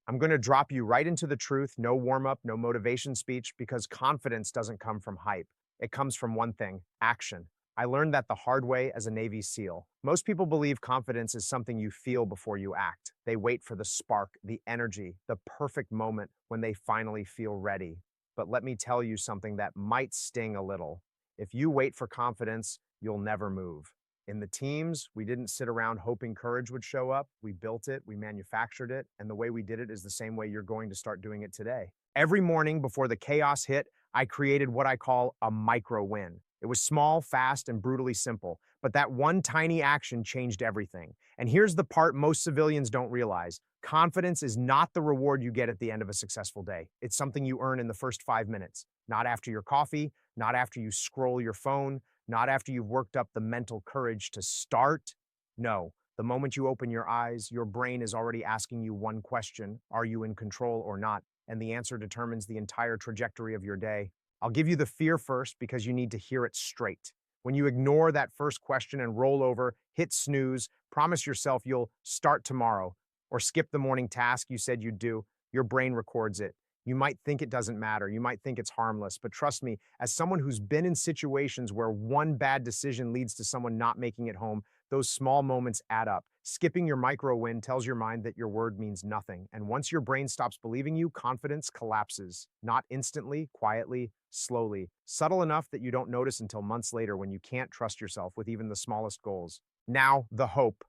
I'm going to drop you right into the truth. No warm up, no motivation speech, because confidence doesn't come from hype. It comes from one thing: action. I learned that the hard way as a Navy SEAL. Most people believe confidence is something you feel before you act. They wait for the spark, the energy, the perfect moment when they finally feel ready. But let me tell you something that might sting a little. If you wait for confidence, you'll never move. In the teams, we didn't sit around hoping courage would show up. We built it, we manufactured it, and the way we did it is the same way you're going to start doing it today. Every morning before the chaos hit, I created what I call a micro win. It was small, fast, and brutally simple, but that one tiny action changed everything. And here's the part most civilians don't realize: confidence is not the reward you get at the end of a successful day. It's something you earn in the first 5 minutes, not after your coffee, not after you scroll your phone, not after you've worked up the mental courage to start. No, the moment you open your eyes, your brain is already asking you one question: are you in control or not? And the answer determines the entire trajectory of your day. I'll give you the fear first because you need to hear it straight. When you ignore that first question and roll over, hit snooze, promise yourself you'll start tomorrow, or skip the morning task you said you'd do, your brain records it. You might think it doesn't matter. You might think it's harmless. But trust me, as someone who's been in situations where one bad decision leads to someone not making it home, those small moments add up. Skipping your micro win tells your mind that your word means nothing. And once your brain stops believing you, confidence collapses. Not instantly, quietly, slowly. Subtle enough that you don't notice until months later when you can't trust yourself with even the smallest goals. Now, the hope.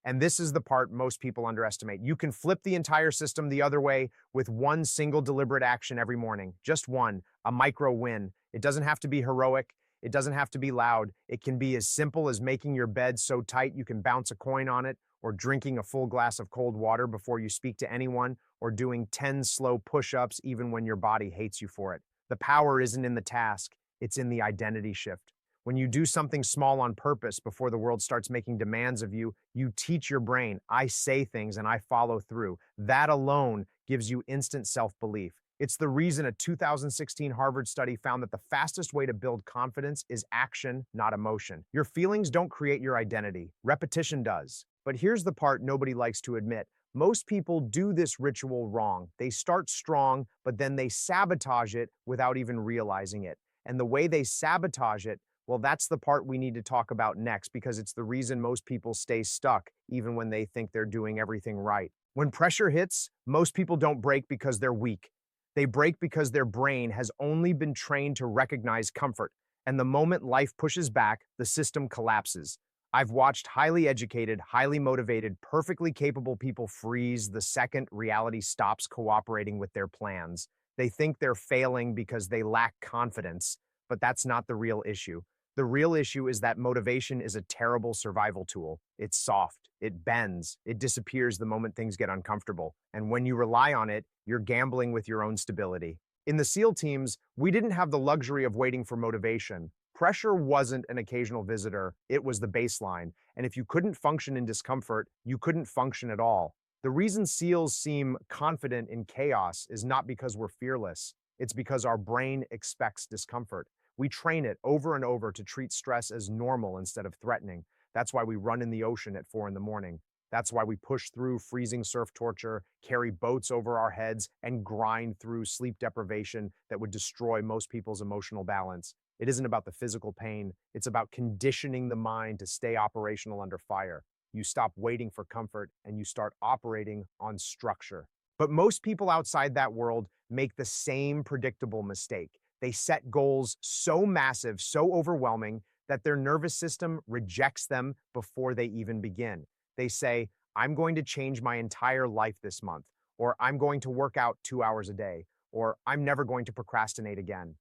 And this is the part most people underestimate. You can flip the entire system the other way with one single deliberate action every morning. Just one, a micro win. It doesn't have to be heroic. It doesn't have to be loud. It can be as simple as making your bed so tight you can bounce a coin on it, or drinking a full glass of cold water before you speak to anyone, or doing 10 slow push ups even when your body hates you for it. The power isn't in the task, it's in the identity shift. When you do something small on purpose before the world starts making demands of you, you teach your brain: I say things and I follow through. That alone gives you instant self belief. It's the reason a 2016 Harvard study found that the fastest way to build confidence is action, not emotion. Your feelings don't create your identity, repetition does. But here's the part nobody likes to admit: most people do this ritual wrong. They start strong, but then they sabotage it without even realizing it. And the way they sabotage it, well, that's the part we need to talk about next, because it's the reason most people stay stuck even when they think they're doing everything right. When pressure hits, most people don't break because they're weak. They break because their brain has only been trained to recognize comfort, and the moment life pushes back, the system collapses. I've watched highly educated, highly motivated, perfectly capable people freeze the second reality stops cooperating with their plans. They think they're failing because they lack confidence, but that's not the real issue. The real issue is that motivation is a terrible survival tool. It's soft, it bends, it disappears the moment things get uncomfortable. And when you rely on it, you're gambling with your own stability. In the SEAL teams, we didn't have the luxury of waiting for motivation. Pressure wasn't an occasional visitor, it was the baseline. And if you couldn't function in discomfort, you couldn't function at all. The reason SEALs seem confident in chaos is not because we're fearless, it's because our brain expects discomfort. We train it over and over to treat stress as normal instead of threatening. That's why we run in the ocean at 4 in the morning. That's why we push through freezing surf torture, carry boats over our heads, and grind through sleep deprivation that would destroy most people's emotional balance. It isn't about the physical pain, it's about conditioning the mind to stay operational under fire. You stop waiting for comfort and you start operating on structure. But most people outside that world make the same predictable mistake. They set goals so massive, so overwhelming, that their nervous system rejects them before they even begin. They say, I'm going to change my entire life this month, or I'm going to work out 2 hours a day, or I'm never going to procrastinate again.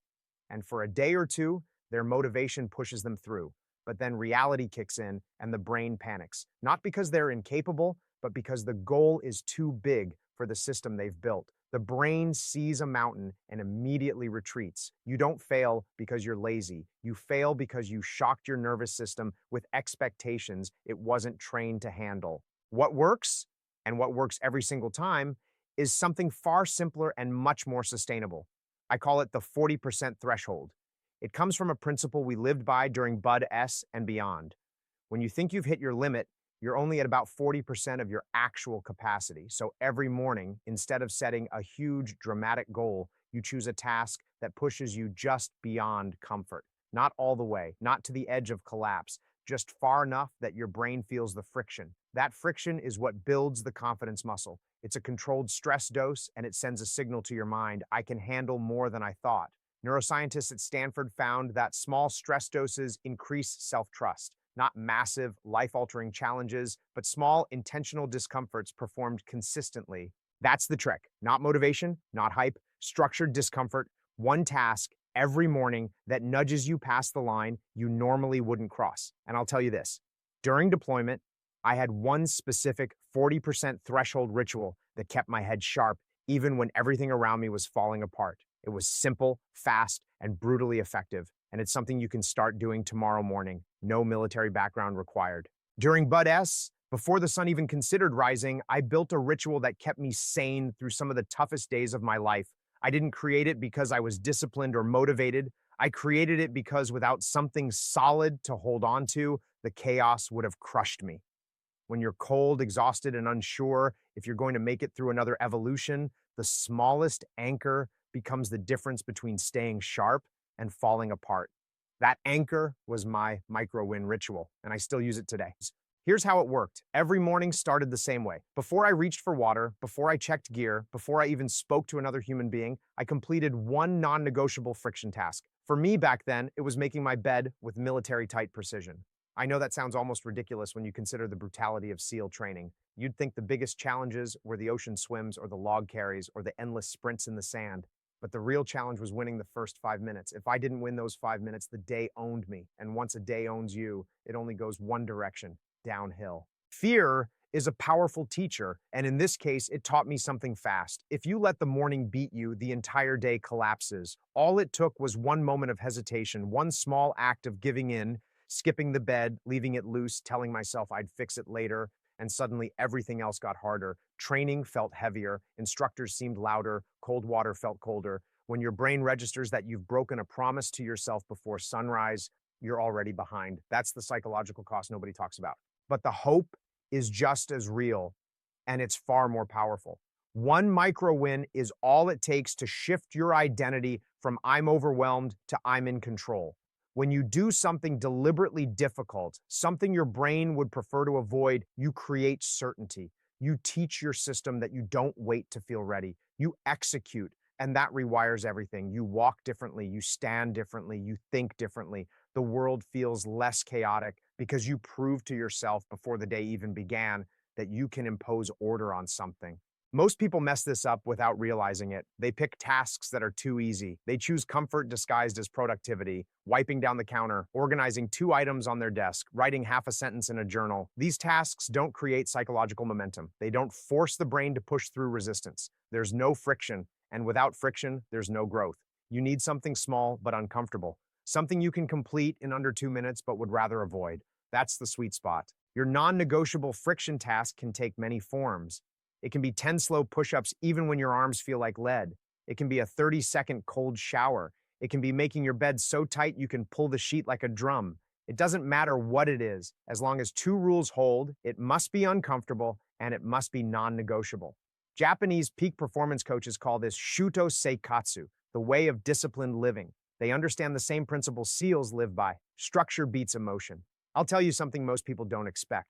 And for a day or two, their motivation pushes them through. But then reality kicks in and the brain panics, not because they're incapable, but because the goal is too big for the system they've built. The brain sees a mountain and immediately retreats. You don't fail because you're lazy. You fail because you shocked your nervous system with expectations it wasn't trained to handle. What works, and what works every single time, is something far simpler and much more sustainable. I call it the 40% threshold. It comes from a principle we lived by during Bud S and beyond. When you think you've hit your limit, You're only at about 40% of your actual capacity. So every morning, instead of setting a huge dramatic goal, you choose a task that pushes you just beyond comfort. Not all the way, not to the edge of collapse, just far enough that your brain feels the friction. That friction is what builds the confidence muscle. It's a controlled stress dose, and it sends a signal to your mind: I can handle more than I thought. Neuroscientists at Stanford found that small stress doses increase self trust, not massive, life altering challenges, but small, intentional discomforts performed consistently. That's the trick. Not motivation, not hype, structured discomfort, one task every morning that nudges you past the line you normally wouldn't cross. And I'll tell you this: during deployment, I had one specific 40% threshold ritual that kept my head sharp even when everything around me was falling apart. It was simple, fast, and brutally effective, and it's something you can start doing tomorrow morning. No military background required. During Bud S, before the sun even considered rising, I built a ritual that kept me sane through some of the toughest days of my life. I didn't create it because I was disciplined or motivated. I created it because without something solid to hold on to, the chaos would have crushed me. When you're cold, exhausted, and unsure if you're going to make it through another evolution, the smallest anchor becomes the difference between staying sharp and falling apart. That anchor was my micro win ritual, and I still use it today. Here's how it worked. Every morning started the same way. Before I reached for water, before I checked gear, before I even spoke to another human being, I completed one non negotiable friction task. For me back then, it was making my bed with military tight precision. I know that sounds almost ridiculous when you consider the brutality of SEAL training. You'd think the biggest challenges were the ocean swims or the log carries or the endless sprints in the sand. But the real challenge was winning the first 5 minutes. If I didn't win those 5 minutes, the day owned me. And once a day owns you, it only goes one direction: downhill. Fear is a powerful teacher, and in this case, it taught me something fast. If you let the morning beat you, the entire day collapses. All it took was one moment of hesitation, one small act of giving in, skipping the bed, leaving it loose, telling myself I'd fix it later, and suddenly everything else got harder. Training felt heavier, instructors seemed louder, cold water felt colder. When your brain registers that you've broken a promise to yourself before sunrise, you're already behind. That's the psychological cost nobody talks about. But the hope is just as real, and it's far more powerful. One micro win is all it takes to shift your identity from I'm overwhelmed to I'm in control. When you do something deliberately difficult, something your brain would prefer to avoid, you create certainty. You teach your system that you don't wait to feel ready. You execute, and that rewires everything. You walk differently, you stand differently, you think differently. The world feels less chaotic because you proved to yourself before the day even began that you can impose order on something. Most people mess this up without realizing it. They pick tasks that are too easy. They choose comfort disguised as productivity, wiping down the counter, organizing 2 items on their desk, writing half a sentence in a journal. These tasks don't create psychological momentum. They don't force the brain to push through resistance. There's no friction, and without friction, there's no growth. You need something small but uncomfortable, something you can complete in under 2 minutes but would rather avoid. That's the sweet spot. Your non-negotiable friction task can take many forms. It can be 10 slow push-ups even when your arms feel like lead. It can be a 30-second cold shower. It can be making your bed so tight you can pull the sheet like a drum. It doesn't matter what it is, as long as 2 rules hold: it must be uncomfortable and it must be non-negotiable. Japanese peak performance coaches call this Shuto Seikatsu, the way of disciplined living. They understand the same principles SEALs live by: structure beats emotion. I'll tell you something most people don't expect.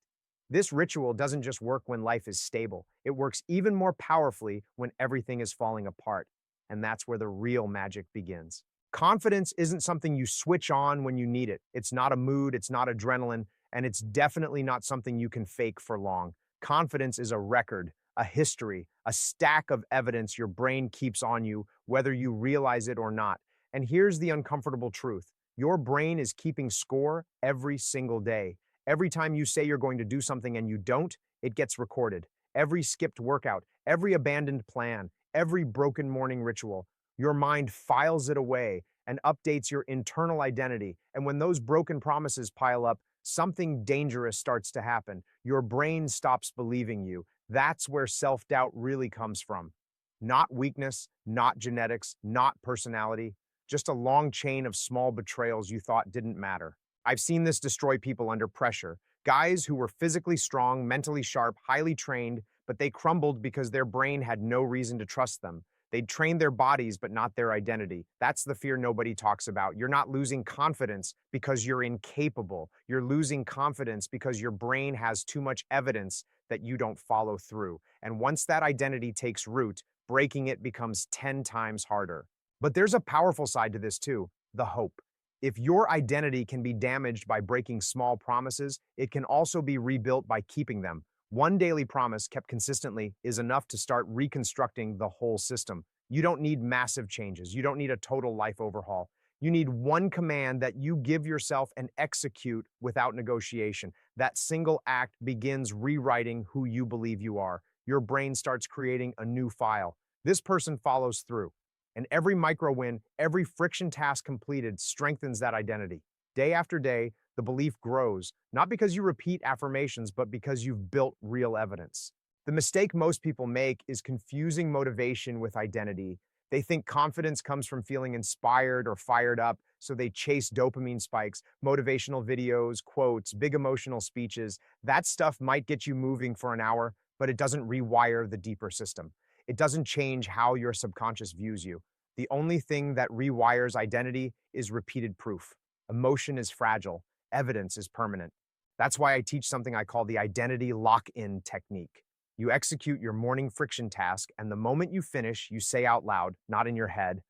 This ritual doesn't just work when life is stable. It works even more powerfully when everything is falling apart. And that's where the real magic begins. Confidence isn't something you switch on when you need it. It's not a mood, it's not adrenaline, and it's definitely not something you can fake for long. Confidence is a record, a history, a stack of evidence your brain keeps on you, whether you realize it or not. And here's the uncomfortable truth: your brain is keeping score every single day. Every time you say you're going to do something and you don't, it gets recorded. Every skipped workout, every abandoned plan, every broken morning ritual, your mind files it away and updates your internal identity. And when those broken promises pile up, something dangerous starts to happen. Your brain stops believing you. That's where self-doubt really comes from. Not weakness, not genetics, not personality, just a long chain of small betrayals you thought didn't matter. I've seen this destroy people under pressure. Guys who were physically strong, mentally sharp, highly trained, but they crumbled because their brain had no reason to trust them. They'd trained their bodies, but not their identity. That's the fear nobody talks about. You're not losing confidence because you're incapable. You're losing confidence because your brain has too much evidence that you don't follow through. And once that identity takes root, breaking it becomes 10 times harder. But there's a powerful side to this too, the hope. If your identity can be damaged by breaking small promises, it can also be rebuilt by keeping them. One daily promise kept consistently is enough to start reconstructing the whole system. You don't need massive changes. You don't need a total life overhaul. You need one command that you give yourself and execute without negotiation. That single act begins rewriting who you believe you are. Your brain starts creating a new file. This person follows through. And every micro win, every friction task completed strengthens that identity. Day after day, the belief grows, not because you repeat affirmations, but because you've built real evidence. The mistake most people make is confusing motivation with identity. They think confidence comes from feeling inspired or fired up, so they chase dopamine spikes, motivational videos, quotes, big emotional speeches. That stuff might get you moving for an hour, but it doesn't rewire the deeper system. It doesn't change how your subconscious views you. The only thing that rewires identity is repeated proof. Emotion is fragile, evidence is permanent. That's why I teach something I call the identity lock-in technique. You execute your morning friction task, and the moment you finish, you say out loud, not in your head,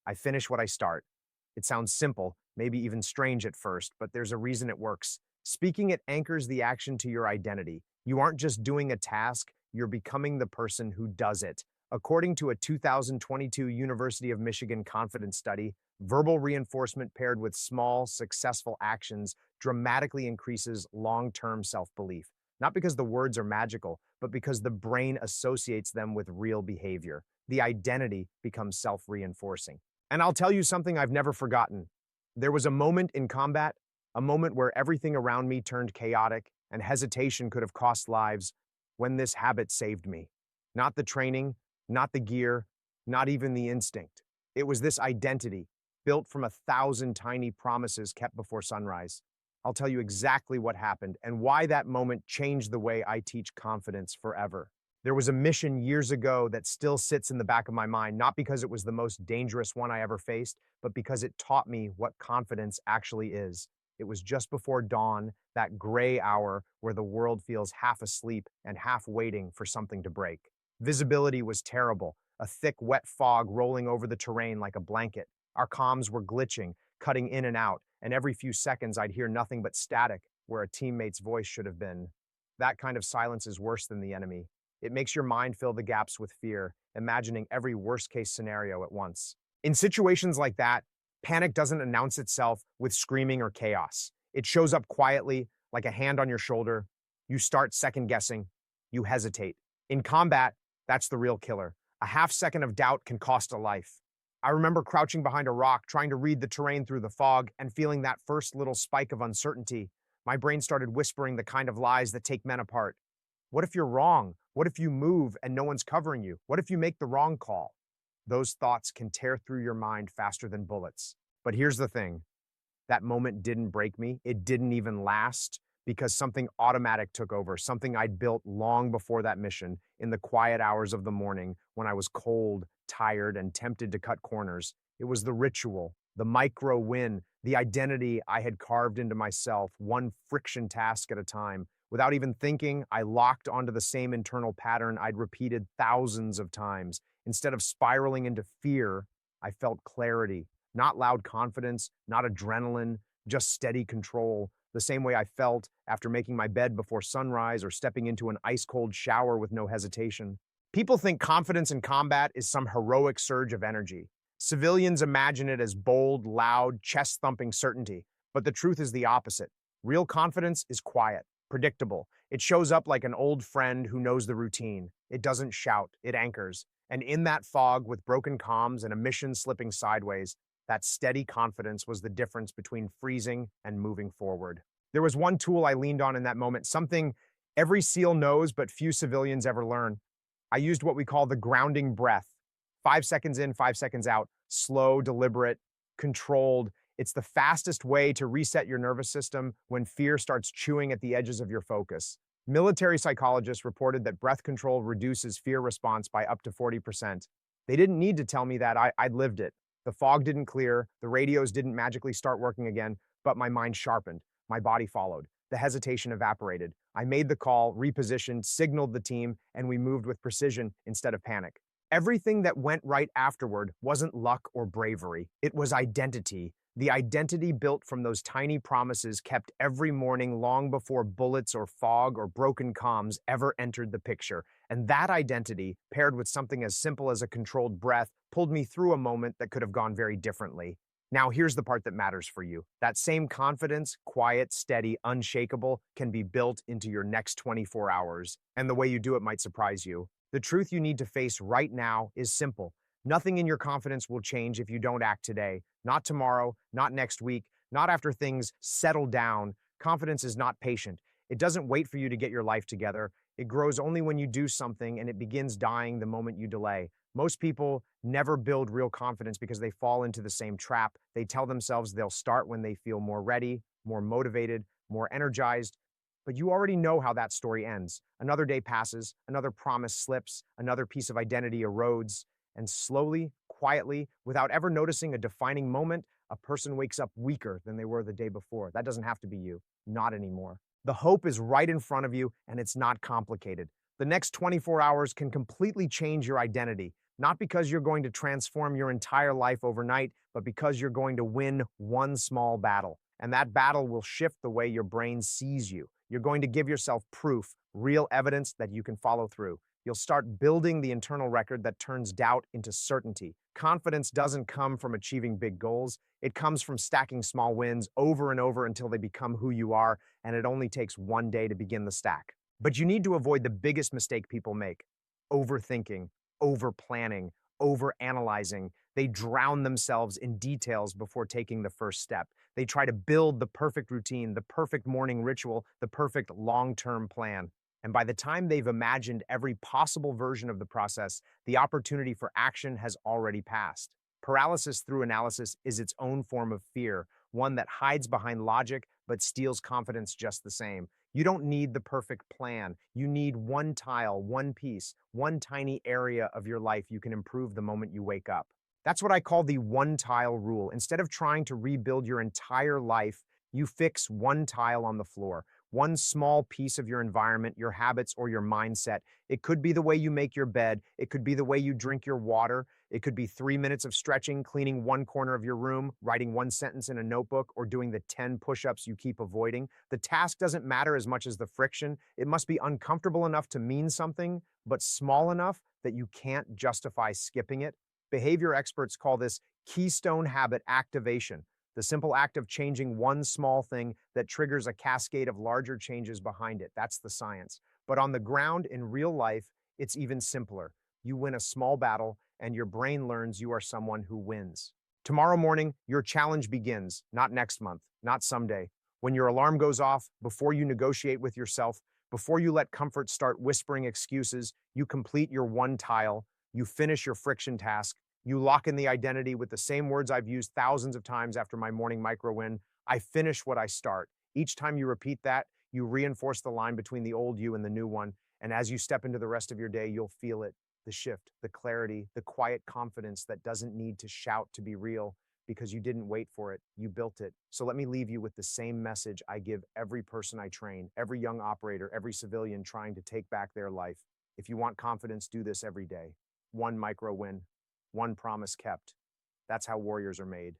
I finish what I start. It sounds simple, maybe even strange at first, but there's a reason it works. Speaking it anchors the action to your identity. You aren't just doing a task, you're becoming the person who does it. According to a 2022 University of Michigan confidence study, verbal reinforcement paired with small, successful actions dramatically increases long-term self-belief. Not because the words are magical, but because the brain associates them with real behavior. The identity becomes self-reinforcing. And I'll tell you something I've never forgotten. There was a moment in combat, a moment where everything around me turned chaotic and hesitation could have cost lives, when this habit saved me. Not the training, not the gear, not even the instinct. It was this identity, built from 1,000 tiny promises kept before sunrise. I'll tell you exactly what happened and why that moment changed the way I teach confidence forever. There was a mission years ago that still sits in the back of my mind, not because it was the most dangerous one I ever faced, but because it taught me what confidence actually is. It was just before dawn, that gray hour where the world feels half asleep and half waiting for something to break. Visibility was terrible, a thick, wet fog rolling over the terrain like a blanket. Our comms were glitching, cutting in and out, and every few seconds I'd hear nothing but static where a teammate's voice should have been. That kind of silence is worse than the enemy. It makes your mind fill the gaps with fear, imagining every worst-case scenario at once. In situations like that, panic doesn't announce itself with screaming or chaos. It shows up quietly, like a hand on your shoulder. You start second-guessing. You hesitate. In combat, that's the real killer. A half second of doubt can cost a life. I remember crouching behind a rock, trying to read the terrain through the fog, and feeling that first little spike of uncertainty. My brain started whispering the kind of lies that take men apart. What if you're wrong? What if you move and no one's covering you? What if you make the wrong call? Those thoughts can tear through your mind faster than bullets. But here's the thing. That moment didn't break me. It didn't even last because something automatic took over, something I'd built long before that mission in the quiet hours of the morning when I was cold, tired, and tempted to cut corners. It was the ritual, the micro win, the identity I had carved into myself, one friction task at a time. Without even thinking, I locked onto the same internal pattern I'd repeated thousands of times. Instead of spiraling into fear, I felt clarity, not loud confidence, not adrenaline, just steady control, the same way I felt after making my bed before sunrise or stepping into an ice-cold shower with no hesitation. People think confidence in combat is some heroic surge of energy. Civilians imagine it as bold, loud, chest-thumping certainty, but the truth is the opposite. Real confidence is quiet, predictable. It shows up like an old friend who knows the routine. It doesn't shout, it anchors. And in that fog with broken comms and a mission slipping sideways, that steady confidence was the difference between freezing and moving forward. There was one tool I leaned on in that moment, something every SEAL knows but few civilians ever learn. I used what we call the grounding breath. 5 seconds in, 5 seconds out, slow, deliberate, controlled. It's the fastest way to reset your nervous system when fear starts chewing at the edges of your focus. Military psychologists reported that breath control reduces fear response by up to 40%. They didn't need to tell me that, I'd lived it. The fog didn't clear, the radios didn't magically start working again, but my mind sharpened. My body followed. The hesitation evaporated. I made the call, repositioned, signaled the team, and we moved with precision instead of panic. Everything that went right afterward wasn't luck or bravery. It was identity. The identity built from those tiny promises kept every morning long before bullets or fog or broken comms ever entered the picture. And that identity, paired with something as simple as a controlled breath, pulled me through a moment that could have gone very differently. Now, here's the part that matters for you. That same confidence, quiet, steady, unshakable, can be built into your next 24 hours. And the way you do it might surprise you. The truth you need to face right now is simple. Nothing in your confidence will change if you don't act today. Not tomorrow, not next week, not after things settle down. Confidence is not patient. It doesn't wait for you to get your life together. It grows only when you do something, and it begins dying the moment you delay. Most people never build real confidence because they fall into the same trap. They tell themselves they'll start when they feel more ready, more motivated, more energized. But you already know how that story ends. Another day passes, another promise slips, another piece of identity erodes, and slowly, quietly, without ever noticing a defining moment, a person wakes up weaker than they were the day before. That doesn't have to be you. Not anymore. The hope is right in front of you, and it's not complicated. The next 24 hours can completely change your identity, not because you're going to transform your entire life overnight, but because you're going to win one small battle. And that battle will shift the way your brain sees you. You're going to give yourself proof, real evidence that you can follow through. You'll start building the internal record that turns doubt into certainty. Confidence doesn't come from achieving big goals. It comes from stacking small wins over and over until they become who you are, and it only takes one day to begin the stack. But you need to avoid the biggest mistake people make: overthinking, over planning, over analyzing. They drown themselves in details before taking the first step. They try to build the perfect routine, the perfect morning ritual, the perfect long-term plan. And by the time they've imagined every possible version of the process, the opportunity for action has already passed. Paralysis through analysis is its own form of fear, one that hides behind logic but steals confidence just the same. You don't need the perfect plan. You need one tile, one piece, one tiny area of your life you can improve the moment you wake up. That's what I call the one tile rule. Instead of trying to rebuild your entire life, you fix one tile on the floor, one small piece of your environment, your habits, or your mindset. It could be the way you make your bed. It could be the way you drink your water. It could be 3 minutes of stretching, cleaning one corner of your room, writing one sentence in a notebook, or doing the 10 push-ups you keep avoiding. The task doesn't matter as much as the friction. It must be uncomfortable enough to mean something, but small enough that you can't justify skipping it. Behavior experts call this keystone habit activation, the simple act of changing one small thing that triggers a cascade of larger changes behind it. That's the science. But on the ground, in real life, it's even simpler. You win a small battle, and your brain learns you are someone who wins. Tomorrow morning, your challenge begins, not next month, not someday. When your alarm goes off, before you negotiate with yourself, before you let comfort start whispering excuses, you complete your one tile, you finish your friction task, you lock in the identity with the same words I've used thousands of times after my morning micro win. I finish what I start. Each time you repeat that, you reinforce the line between the old you and the new one. And as you step into the rest of your day, you'll feel it: the shift, the clarity, the quiet confidence that doesn't need to shout to be real, because you didn't wait for it, you built it. So let me leave you with the same message I give every person I train, every young operator, every civilian trying to take back their life. If you want confidence, do this every day. One micro win, one promise kept. That's how warriors are made.